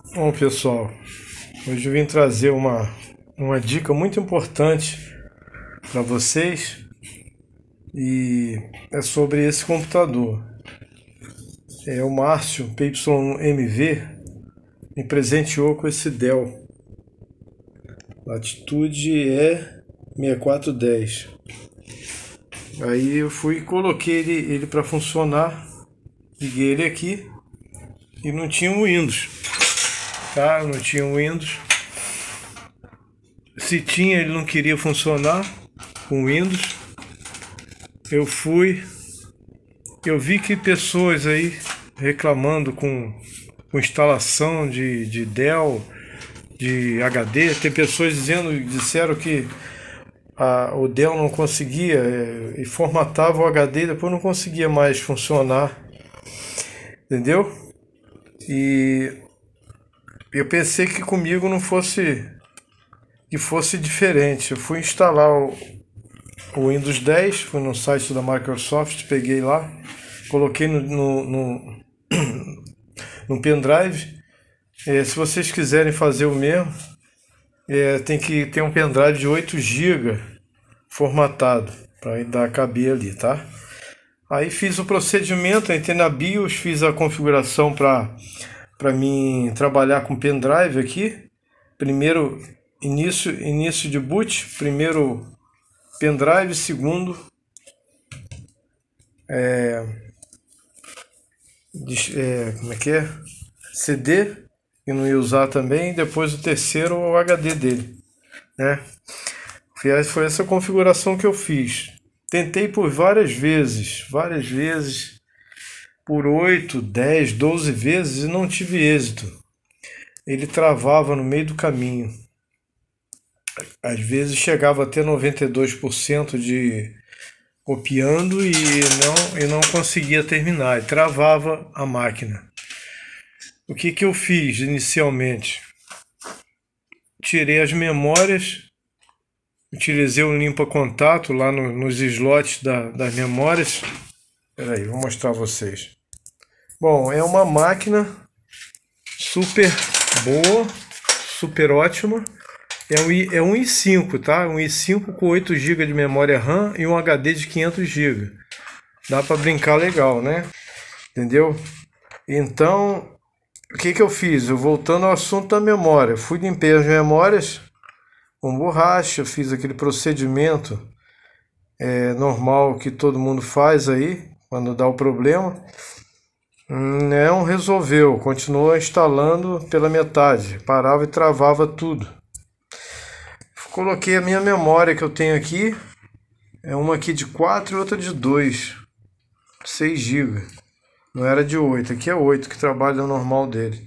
Bom, pessoal, hoje eu vim trazer uma dica muito importante para vocês e é sobre esse computador. É o Márcio PYMV me presenteou com esse Dell. Latitude é 6410. Aí eu fui e coloquei ele para funcionar, liguei ele aqui e não tinha o Windows, tá? Não tinha o Windows. Se tinha, ele não queria funcionar com Windows. Eu vi que pessoas aí reclamando com instalação de Dell, de HD, tem pessoas disseram que o Dell não conseguia e formatava o HD e depois não conseguia mais funcionar, entendeu? E eu pensei que comigo não fosse que fosse diferente. Eu fui instalar o Windows 10, fui no site da Microsoft, peguei lá, coloquei no pendrive. Se vocês quiserem fazer o mesmo, tem que ter um pendrive de 8 GB formatado para caber ali, tá? Aí fiz o procedimento, entrei na BIOS, fiz a configuração para mim trabalhar com pendrive aqui. Primeiro início de boot, primeiro pendrive, segundo como é que é? CD, que não ia usar também, depois o terceiro o HD dele, né? Foi essa configuração que eu fiz. Tentei por várias vezes, por 8, 10, 12 vezes e não tive êxito. Ele travava no meio do caminho. Às vezes chegava até 92% de copiando e não conseguia terminar, e travava a máquina. O que eu fiz inicialmente? Tirei as memórias, utilizei o limpa-contato lá nos slots das memórias. Espera aí, vou mostrar a vocês. Bom, é uma máquina super boa, super ótima. É um i5, tá? Um i5 com 8 GB de memória RAM e um HD de 500 GB. Dá para brincar legal, né? Entendeu? Então, o que eu fiz? Voltando ao assunto da memória, fui limpar as memórias com borracha, fiz aquele procedimento normal que todo mundo faz aí, quando dá o problema. Não resolveu, continuou instalando pela metade, parava e travava tudo. Coloquei a minha memória que eu tenho aqui, é uma aqui de 4 e outra de 2, 6 GB. Não era de 8, aqui é 8 que trabalha no normal dele.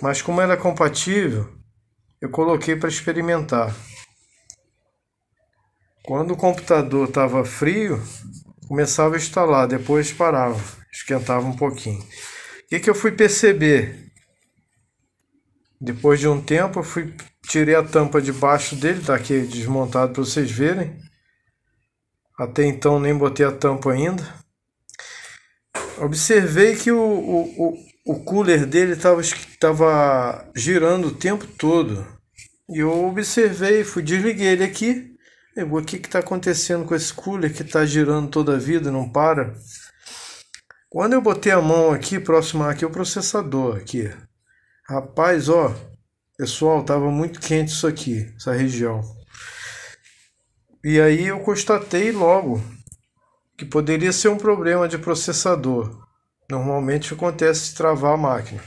Mas como ela é compatível, eu coloquei para experimentar. Quando o computador estava frio, começava a instalar, depois parava, esquentava um pouquinho. O que eu fui perceber? Depois de um tempo, eu tirei a tampa de baixo dele, tá aqui desmontado para vocês verem. Até então nem botei a tampa ainda. Observei que o cooler dele estava girando o tempo todo. E eu observei, desliguei ele aqui. O que está acontecendo com esse cooler que está girando toda a vida e não para? Quando eu botei a mão aqui, próximo aqui, o processador aqui. Rapaz, ó, pessoal, estava muito quente isso aqui, essa região. E aí eu constatei logo que poderia ser um problema de processador. Normalmente acontece se travar a máquina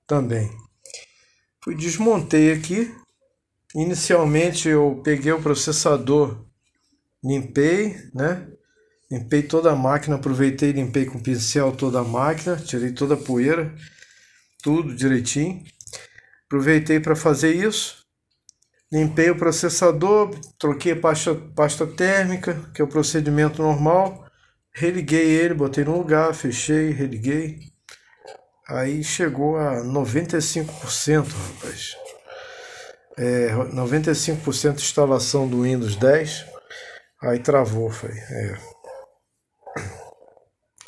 também. Desmontei aqui. Inicialmente eu peguei o processador, limpei, né? Limpei toda a máquina, aproveitei e limpei com pincel toda a máquina, tirei toda a poeira, tudo direitinho. Aproveitei para fazer isso. Limpei o processador, troquei a pasta térmica, que é o procedimento normal. Religuei ele, botei no lugar, fechei, religuei. Aí chegou a 95%, rapaz. 95% de instalação do Windows 10. Aí travou,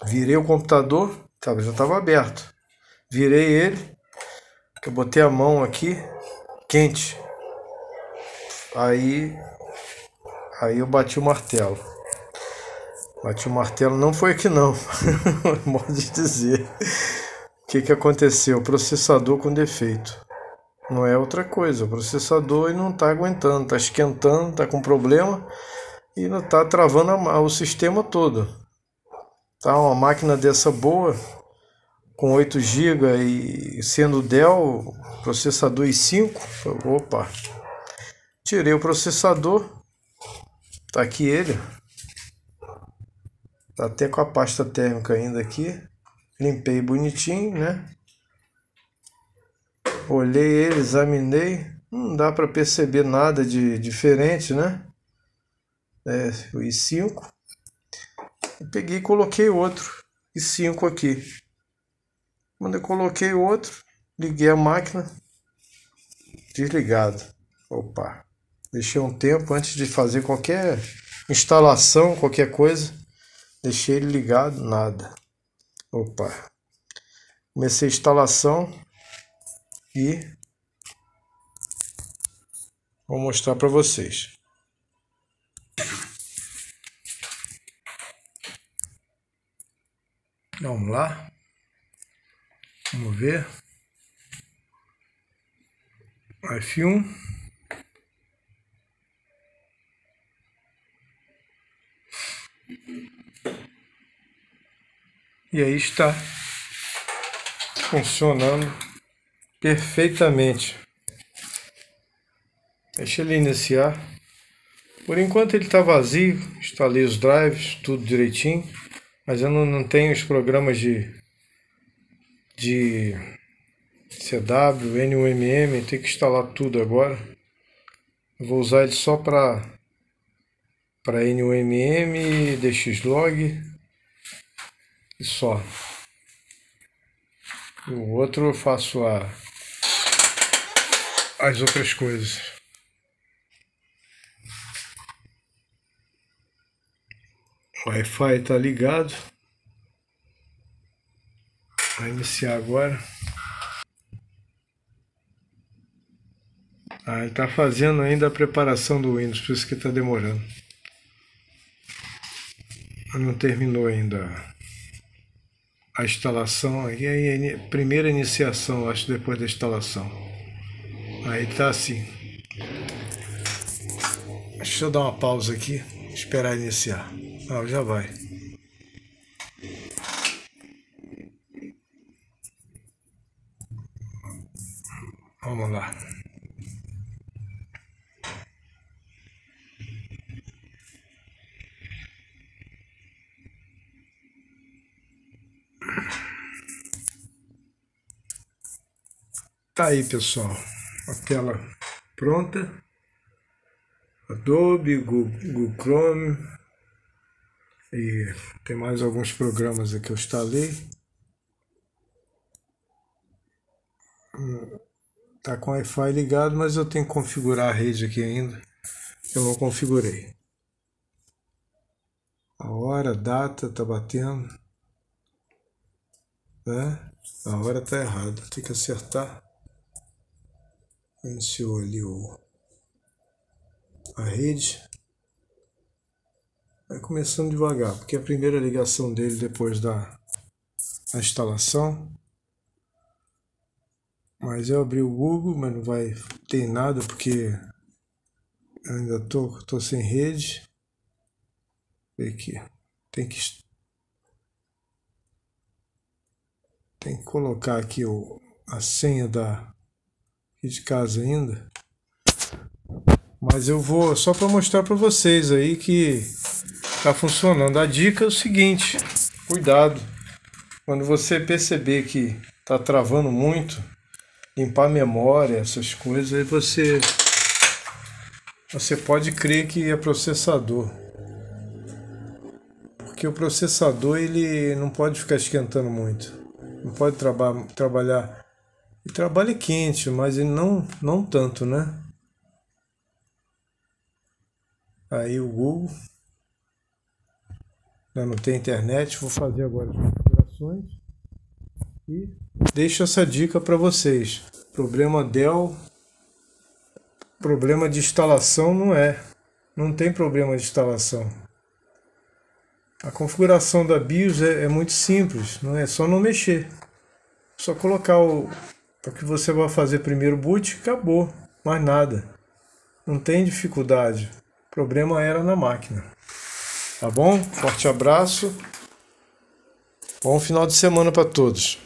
Virei o computador, já estava aberto. Virei ele. Eu botei a mão aqui, quente. Aí eu bati o martelo. Bati o martelo, não foi aqui não, modo de dizer. O que aconteceu? O processador com defeito. Não é outra coisa, o processador não está aguentando, está esquentando, está com problema e não está travando o sistema todo. Tá uma máquina dessa boa, com 8 GB e sendo Dell, processador i5, opa, tirei o processador, tá aqui ele, tá até com a pasta térmica ainda aqui, limpei bonitinho, né? Olhei ele, examinei, não dá para perceber nada de diferente, né? O i5. Eu peguei e coloquei outro i5 aqui. Quando eu coloquei outro, liguei a máquina, desligado. Opa, deixei um tempo antes de fazer qualquer instalação, qualquer coisa. Deixei ele ligado, nada. Opa, comecei a instalação e vou mostrar para vocês. Vamos lá. Vamos ver. F1. E aí está funcionando perfeitamente. Deixa ele iniciar. Por enquanto ele está vazio, instalei os drives, tudo direitinho, mas eu não tenho os programas de CW, NUMM, tem que instalar tudo agora. Eu vou usar ele só para NUMM, DXlog e só. E o outro eu faço as outras coisas. O Wi-Fi está ligado. Vai iniciar agora. Ele está fazendo ainda a preparação do Windows, por isso que está demorando. Não terminou ainda a instalação. Aí é a primeira iniciação, acho, depois da instalação. Aí está assim. Deixa eu dar uma pausa aqui, esperar iniciar. Já vai. Vamos lá. Tá aí, pessoal. A tela pronta. Adobe, Google Chrome. E tem mais alguns programas aqui que eu instalei. Tá com o Wi-Fi ligado, mas eu tenho que configurar a rede aqui ainda. Eu não configurei. A hora, a data tá batendo. Né? A hora tá errada. Tem que acertar. Iniciou ali a rede. Vai começando devagar, porque é a primeira ligação dele depois da instalação. Mas eu abri o Google, mas não vai ter nada porque eu ainda tô sem rede. Aqui. Tem que colocar aqui a senha aqui de casa ainda. Mas eu vou só para mostrar para vocês aí que tá funcionando. A dica é o seguinte: cuidado. Quando você perceber que tá travando muito, limpar a memória, essas coisas, aí você pode crer que é processador. Porque o processador ele não pode ficar esquentando muito. Não pode trabalhar. Ele trabalha quente, mas ele não tanto, né? Aí o Google. Não tem internet, vou fazer agora as configurações. E deixo essa dica para vocês. Problema Dell, problema de instalação não tem problema de instalação. A configuração da BIOS é muito simples, não é só não mexer. Só colocar o que você vai fazer primeiro boot, acabou, mais nada. Não tem dificuldade. O problema era na máquina. Tá bom? Forte abraço. Bom final de semana para todos.